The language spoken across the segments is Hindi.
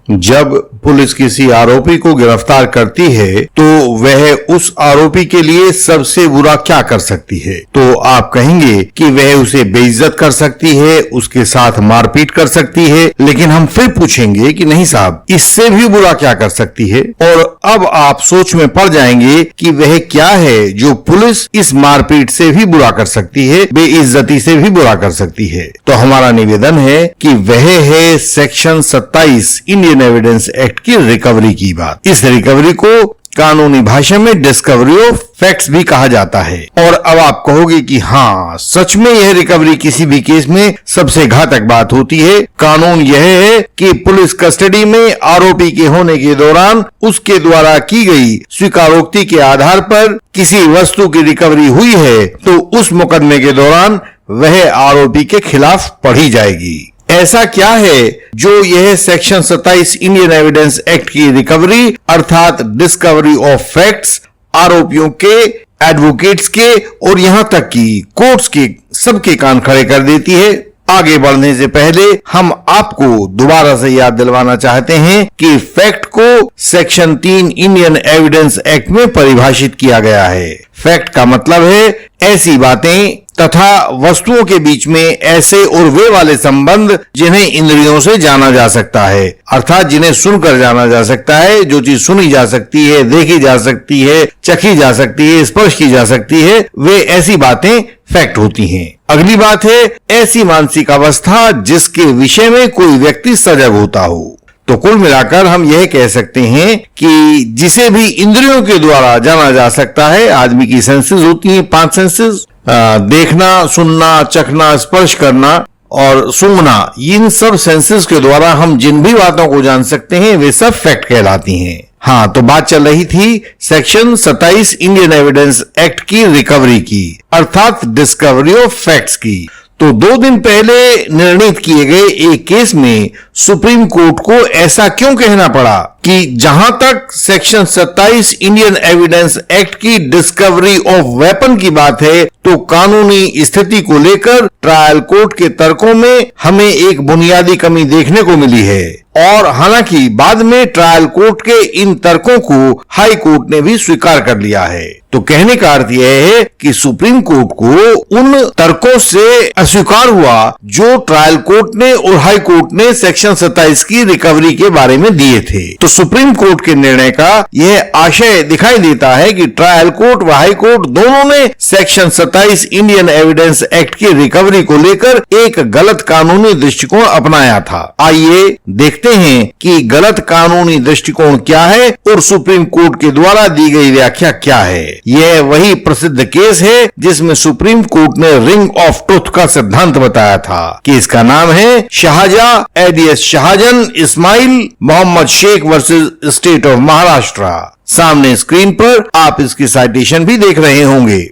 जब पुलिस किसी आरोपी को गिरफ्तार करती है तो वह उस आरोपी के लिए सबसे बुरा क्या कर सकती है? तो आप कहेंगे कि वह उसे बेइज्जत कर सकती है, उसके साथ मारपीट कर सकती है, लेकिन हम फिर पूछेंगे कि नहीं साहब, इससे भी बुरा क्या कर सकती है? और अब आप सोच में पड़ जाएंगे कि वह क्या है जो पुलिस इस मारपीट से भी बुरा कर सकती है, बेइज्जती से भी बुरा कर सकती है। तो हमारा निवेदन है कि वह है सेक्शन 27 इंडियन एविडेंस एक्ट की रिकवरी की बात। इस रिकवरी को कानूनी भाषा में डिस्कवरी ऑफ फैक्ट्स भी कहा जाता है। और अब आप कहोगे कि हाँ, सच में यह रिकवरी किसी भी केस में सबसे घातक बात होती है। कानून यह है कि पुलिस कस्टडी में आरोपी के होने के दौरान उसके द्वारा की गई स्वीकारोक्ति के आधार पर किसी वस्तु की रिकवरी हुई है तो उस मुकदमे के दौरान वह आरोपी के खिलाफ पढ़ी जाएगी। ऐसा क्या है जो यह सेक्शन 27 इंडियन एविडेंस एक्ट की रिकवरी अर्थात डिस्कवरी ऑफ फैक्ट्स आरोपियों के, एडवोकेट्स के और यहां तक कि कोर्ट्स के सबके कान खड़े कर देती है? आगे बढ़ने से पहले हम आपको दोबारा से याद दिलवाना चाहते हैं कि फैक्ट को सेक्शन 3 इंडियन एविडेंस एक्ट में परिभाषित किया गया है। फैक्ट का मतलब है ऐसी बातें तथा वस्तुओं के बीच में ऐसे और वे वाले संबंध जिन्हें इंद्रियों से जाना जा सकता है, अर्थात जिन्हें सुनकर जाना जा सकता है। जो चीज सुनी जा सकती है, देखी जा सकती है, चखी जा सकती है, स्पर्श की जा सकती है, वे ऐसी बातें फैक्ट होती हैं। अगली बात है ऐसी मानसिक अवस्था जिसके विषय में कोई व्यक्ति सजग होता हो। तो कुल मिलाकर हम यह कह सकते हैं कि जिसे भी इंद्रियों के द्वारा जाना जा सकता है, आदमी की सेंसेस होती हैं 5 सेंसेस, देखना, सुनना, चखना, स्पर्श करना और सूंघना, इन सब सेंसेस के द्वारा हम जिन भी बातों को जान सकते हैं वे सब फैक्ट कहलाती हैं। हाँ, तो बात चल रही थी सेक्शन 27 इंडियन एविडेंस एक्ट की रिकवरी की अर्थात डिस्कवरी ऑफ फैक्ट्स की। तो 2 दिन पहले निर्णित किए गए एक केस में सुप्रीम कोर्ट को ऐसा क्यों कहना पड़ा कि जहां तक सेक्शन 27 इंडियन एविडेंस एक्ट की डिस्कवरी ऑफ वेपन की बात है तो कानूनी स्थिति को लेकर ट्रायल कोर्ट के तर्कों में हमें एक बुनियादी कमी देखने को मिली है। और हालांकि बाद में ट्रायल कोर्ट के इन तर्कों को हाई कोर्ट ने भी स्वीकार कर लिया है। तो कहने का अर्थ यह है कि सुप्रीम कोर्ट को उन तर्कों से अस्वीकार हुआ जो ट्रायल कोर्ट ने और हाई कोर्ट ने सेक्शन 27 की रिकवरी के बारे में दिए थे। तो सुप्रीम कोर्ट के निर्णय का यह आशय दिखाई देता है कि ट्रायल कोर्ट व हाई कोर्ट दोनों ने सेक्शन 27 इंडियन एविडेंस एक्ट की रिकवरी को लेकर एक गलत कानूनी दृष्टिकोण अपनाया था। आइए देखते हैं कि गलत कानूनी दृष्टिकोण क्या है और सुप्रीम कोर्ट के द्वारा दी गई व्याख्या क्या है। यह वही प्रसिद्ध केस है जिसमें सुप्रीम कोर्ट ने रिंग ऑफ ट्रुथ का सिद्धांत बताया था। केस का नाम है Shahjahan ADS Shahjan Ismail Mohammed Shaikh versus state of Maharashtra. सामने स्क्रीन पर आप इसकी साइटेशन भी देख रहे होंगे।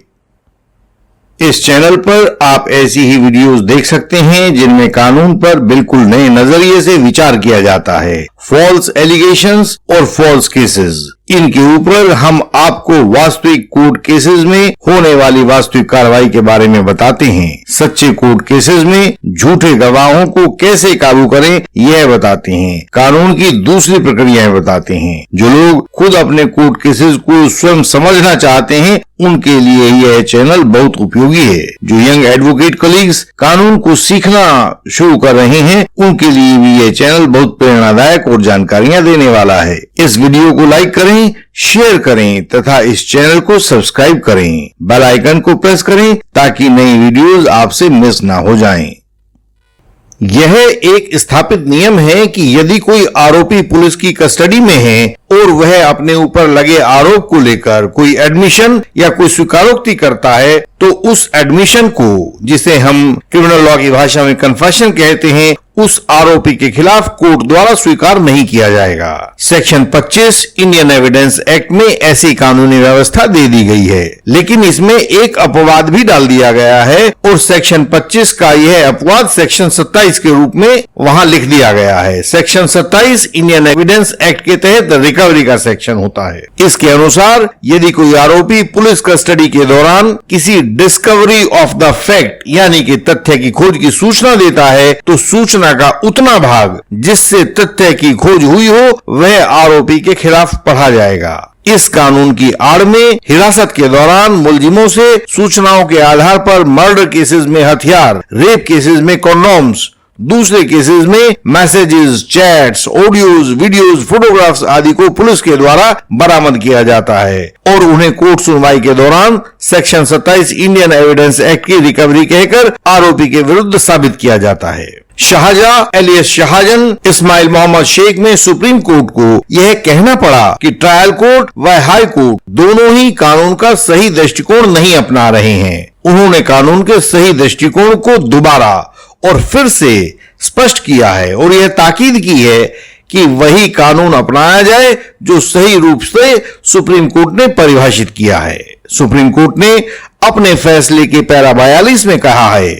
इस चैनल पर आप ऐसी ही वीडियोस देख सकते हैं जिनमें कानून पर बिल्कुल नए नजरिए से विचार किया जाता है। फॉल्स एलिगेशंस और फॉल्स केसेस, इनके ऊपर हम आपको वास्तविक कोर्ट केसेस में होने वाली वास्तविक कार्रवाई के बारे में बताते हैं। सच्चे कोर्ट केसेस में झूठे गवाहों को कैसे काबू करें यह बताते हैं। कानून की दूसरी प्रक्रियाएं बताते हैं। जो लोग खुद अपने कोर्ट केसेस को स्वयं समझना चाहते हैं उनके लिए यह चैनल बहुत उपयोगी है। जो यंग एडवोकेट कलीग्स कानून को सीखना शुरू कर रहे हैं उनके लिए भी यह चैनल बहुत प्रेरणादायक और जानकारियां देने वाला है। इस वीडियो को लाइक करें, शेयर करें तथा इस चैनल को सब्सक्राइब करें। बेल आइकन को प्रेस करें ताकि नई वीडियोस आपसे मिस ना हो जाएं। यह एक स्थापित नियम है कि यदि कोई आरोपी पुलिस की कस्टडी में है और वह अपने ऊपर लगे आरोप को लेकर कोई एडमिशन या कोई स्वीकारोक्ति करता है तो उस एडमिशन को, जिसे हम क्रिमिनल लॉ की भाषा में कन्फेशन कहते हैं, उस आरोपी के खिलाफ कोर्ट द्वारा स्वीकार नहीं किया जाएगा। सेक्शन 25 इंडियन एविडेंस एक्ट में ऐसी कानूनी व्यवस्था दे दी गई है, लेकिन इसमें एक अपवाद भी डाल दिया गया है और सेक्शन 25 का यह अपवाद सेक्शन 27 के रूप में वहां लिख दिया गया है। सेक्शन 27 इंडियन एविडेंस एक्ट के तहत रिकवरी का सेक्शन होता है। इसके अनुसार यदि कोई आरोपी पुलिस कस्टडी के दौरान किसी डिस्कवरी ऑफ द फैक्ट यानी कि तथ्य की खोज की सूचना देता है तो सूचना का उतना भाग जिससे तथ्य की खोज हुई हो वह आरोपी के खिलाफ पढ़ा जाएगा। इस कानून की आड़ में हिरासत के दौरान मुलजिमों से सूचनाओं के आधार पर मर्डर केसेस में हथियार, रेप केसेस में कॉन्डोम्स, दूसरे केसेस में messages, chats, audios, videos, photographs आदि को पुलिस के द्वारा बरामद किया जाता है और उन्हें कोर्ट सुनवाई के दौरान सेक्शन 27 इंडियन एविडेंस एक्ट की रिकवरी कहकर आरोपी के विरुद्ध साबित किया जाता है। शाहजहां एलियस शाहजन इस्माइल मोहम्मद शेख में सुप्रीम कोर्ट को यह कहना पड़ा कि ट्रायल कोर्ट व हाई कोर्ट दोनों ही कानून का सही दृष्टिकोण नहीं अपना रहे हैं। उन्होंने कानून के सही दृष्टिकोण को दोबारा और फिर से स्पष्ट किया है और यह ताकीद की है कि वही कानून अपनाया जाए जो सही रूप से सुप्रीम कोर्ट ने परिभाषित किया है। सुप्रीम कोर्ट ने अपने फैसले के पैरा 42 में कहा है,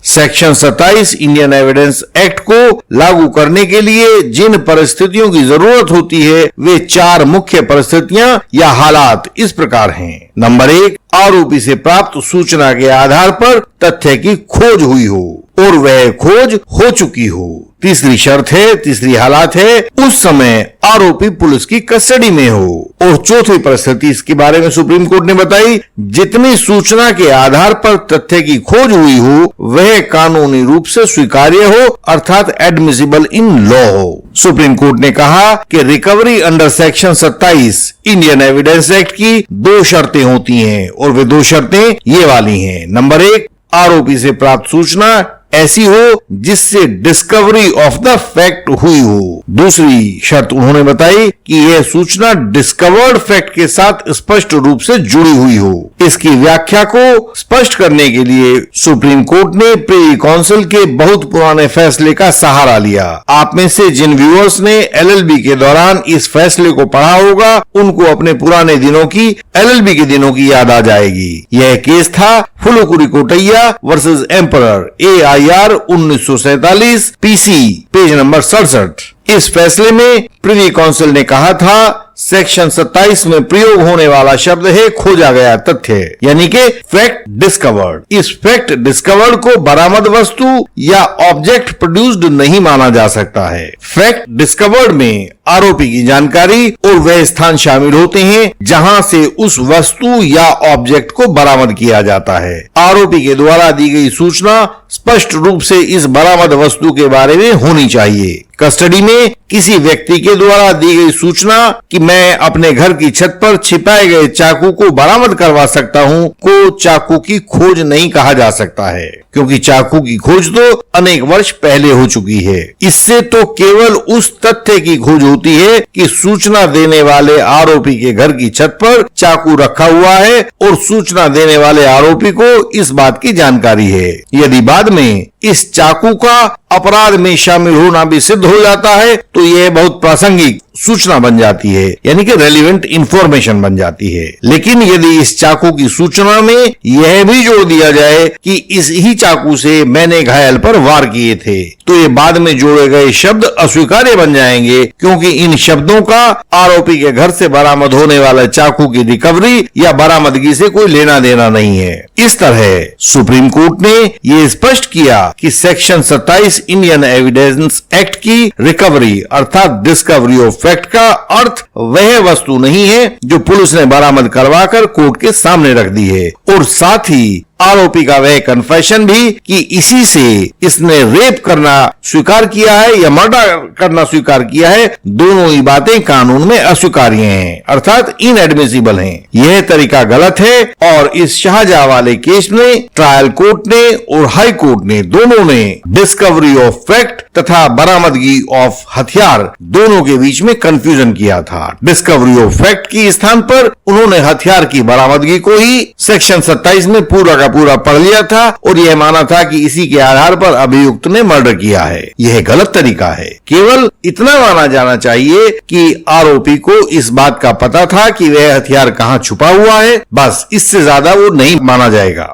सेक्शन 27 इंडियन एविडेंस एक्ट को लागू करने के लिए जिन परिस्थितियों की जरूरत होती है वे 4 मुख्य परिस्थितियां या हालात इस प्रकार हैं। नंबर 1, आरोपी से प्राप्त सूचना के आधार पर तथ्य की खोज हुई हो और वह खोज हो चुकी हो। तीसरी हालात है उस समय आरोपी पुलिस की कस्टडी में हो। और चौथी परिस्थिति इसके बारे में सुप्रीम कोर्ट ने बताई, जितनी सूचना के आधार पर तथ्य की खोज हुई हो वह कानूनी रूप से स्वीकार्य हो अर्थात एडमिसिबल इन लॉ हो। सुप्रीम कोर्ट ने कहा कि recovery under section 27 Indian evidence act की 2 शर्तें होती हैं और वे 2 शर्तें ये वाली हैं। नंबर 1, आरोपी से प्राप्त सूचना ऐसी हो जिससे डिस्कवरी ऑफ द फैक्ट हुई हो। दूसरी शर्त उन्होंने बताई कि यह सूचना डिस्कवर्ड फैक्ट के साथ स्पष्ट रूप से जुड़ी हुई हो। इसकी व्याख्या को स्पष्ट करने के लिए सुप्रीम कोर्ट ने प्रिवी काउंसिल के बहुत पुराने फैसले का सहारा लिया। आप में से जिन व्यूअर्स ने LLB के दौरान इस फैसले को पढ़ा होगा उनको अपने पुराने दिनों की LLB के दिनों की याद आ जाएगी। यह केस था Pulukuri Kottaya versus emperor AIR 1947 PC page number 67। इस फैसले में प्रिवी काउंसिल ने कहा था, सेक्शन 27 में प्रयोग होने वाला शब्द है खोजा गया तथ्य यानी कि फैक्ट डिस्कवर्ड। इस फैक्ट डिस्कवर्ड को बरामद वस्तु या ऑब्जेक्ट प्रोड्यूस्ड नहीं माना जा सकता है। फैक्ट डिस्कवर्ड में आरोपी की जानकारी और वह स्थान शामिल होते हैं जहां से उस वस्तु या ऑब्जेक्ट को बरामद किया जाता है। आरोपी के द्वारा दी गई सूचना स्पष्ट रूप से इस बरामद वस्तु के बारे में होनी चाहिए। कस्टडी में किसी व्यक्ति के द्वारा दी गई सूचना कि मैं अपने घर की छत पर छिपाए गए चाकू को बरामद करवा सकता हूं को चाकू की खोज नहीं कहा जा सकता है, क्योंकि चाकू की खोज तो अनेक वर्ष पहले हो चुकी है। इससे तो केवल उस तथ्य की खोज होती है कि सूचना देने वाले आरोपी के घर की छत पर चाकू रखा हुआ है और सूचना देने वाले आरोपी को इस बात की जानकारी है। यदि बाद में इस चाकू का अपराध में शामिल होना भी सिद्ध हो जाता है तो यह बहुत प्रासंगिक सूचना बन जाती है, यानी कि रेलिवेंट इंफॉर्मेशन बन जाती है। लेकिन यदि इस चाकू की सूचना में यह भी जोड़ दिया जाए कि इस ही चाकू से मैंने घायल पर वार किए थे तो ये बाद में जोड़े गए शब्द अस्वीकार्य बन जाएंगे, क्योंकि इन शब्दों का आरोपी के घर से बरामद होने वाले चाकू की रिकवरी या बरामदगी से कोई लेना देना नहीं है। इस तरह सुप्रीम कोर्ट ने यह स्पष्ट किया कि सेक्शन 27 इंडियन एविडेंस एक्ट की रिकवरी अर्थात डिस्कवरी ऑफ फैक्ट का अर्थ वह वस्तु नहीं है जो पुलिस ने बरामद करवाकर कोर्ट के सामने रख दी है, और साथ ही आरोपी का वह कन्फेशन भी कि इसी से इसने रेप करना स्वीकार किया है या मर्डर करना स्वीकार किया है, दोनों ही बातें कानून में अस्वीकार्य हैं अर्थात इनएडमिसिबल हैं। यह तरीका गलत है और इस शाहजहां वाले केस में ट्रायल कोर्ट ने और हाई कोर्ट ने दोनों ने डिस्कवरी ऑफ फैक्ट तथा बरामदगी ऑफ हथियार दोनों के बीच में कंफ्यूजन किया था। डिस्कवरी ऑफ फैक्ट की स्थान पर उन्होंने हथियार की बरामदगी को ही सेक्शन 27 में पूरा पढ़ लिया था और यह माना था कि इसी के आधार पर अभियुक्त ने मर्डर किया है। यह गलत तरीका है। केवल इतना माना जाना चाहिए कि आरोपी को इस बात का पता था कि वह हथियार कहां छुपा हुआ है, बस इससे ज्यादा वो नहीं माना जाएगा।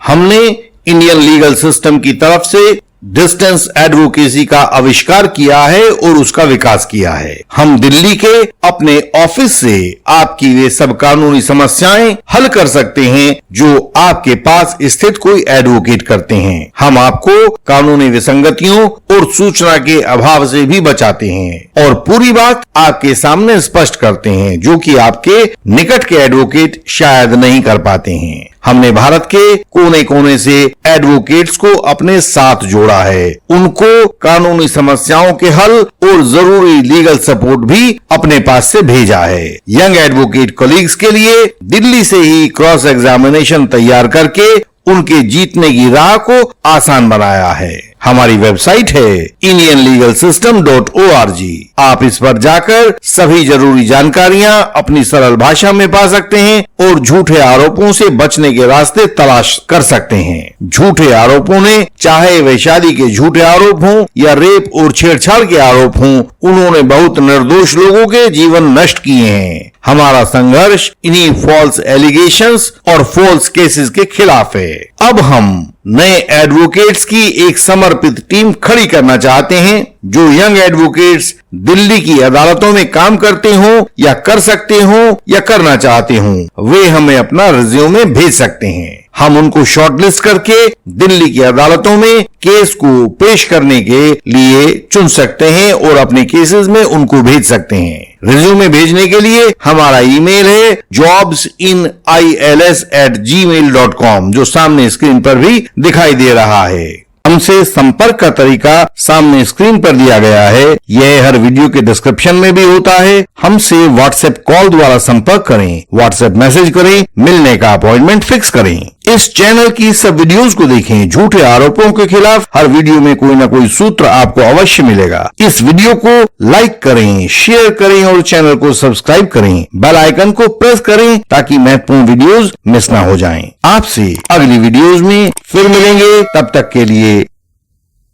हमने इंडियन लीगल सिस्टम की तरफ से डिस्टेंस एडवोकेसी का आविष्कार किया है और उसका विकास किया है। हम दिल्ली के अपने ऑफिस से आपकी वे सब कानूनी समस्याएं हल कर सकते हैं जो आपके पास स्थित कोई एडवोकेट करते हैं। हम आपको कानूनी विसंगतियों और सूचना के अभाव से भी बचाते हैं और पूरी बात आपके सामने स्पष्ट करते हैं जो कि आपके निकट के एडवोकेट शायद नहीं कर पाते हैं। हमने भारत के कोने कोने से एडवोकेट्स को अपने साथ जोड़ा है, उनको कानूनी समस्याओं के हल और जरूरी लीगल सपोर्ट भी अपने पास से भेजा है। यंग एडवोकेट कलीग्स के लिए दिल्ली से ही क्रॉस एग्जामिनेशन तैयार करके उनके जीतने की राह को आसान बनाया है। हमारी वेबसाइट है indianlegalsystem.org। आप इस पर जाकर सभी जरूरी जानकारियां अपनी सरल भाषा में पा सकते हैं और झूठे आरोपों से बचने के रास्ते तलाश कर सकते हैं। झूठे आरोपों ने, चाहे वे शादी के झूठे आरोप हों या रेप और छेड़छाड़ के आरोप हों, उन्होंने बहुत निर्दोष लोगों के जीवन नष्ट किए हैं। हमारा संघर्ष इन्हीं फॉल्स एलिगेशंस और फॉल्स केसेस के खिलाफ है। अब हम नए एडवोकेट्स की एक समर्पित टीम खड़ी करना चाहते हैं जो यंग एडवोकेट्स दिल्ली की अदालतों में काम करते हों या कर सकते हों या करना चाहते हों। वे हमें अपना रिज्यूमे भेज सकते हैं। हम उनको शॉर्टलिस्ट करके दिल्ली की अदालतों में केस को पेश करने के लिए चुन सकते हैं और अपने केसेस में उनको भेज सकते हैं। रिज्यूमे भेजने के लिए हमारा ईमेल है jobsinils@gmail.com, जो सामने स्क्रीन पर भी दिखाई दे रहा है। हमसे संपर्क का तरीका सामने स्क्रीन पर दिया गया है। यह हर वीडियो के डिस्क्रिप्शन में भी होता है। हमसे व्हाट्सएप कॉल द्वारा संपर्क करें, व्हाट्सएप मैसेज करें, मिलने का अपॉइंटमेंट फिक्स करें। इस चैनल की सब वीडियोस को देखें। झूठे आरोपों के खिलाफ हर वीडियो में कोई ना कोई सूत्र आपको अवश्य मिलेगा। इस वीडियो को लाइक करें, शेयर करें और चैनल को सब्सक्राइब करें। बेल आइकन को प्रेस करें ताकि महत्वपूर्ण वीडियोस मिस ना हो जाएं। आपसे अगली वीडियोस में फिर मिलेंगे, तब तक के लिए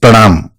प्रणाम।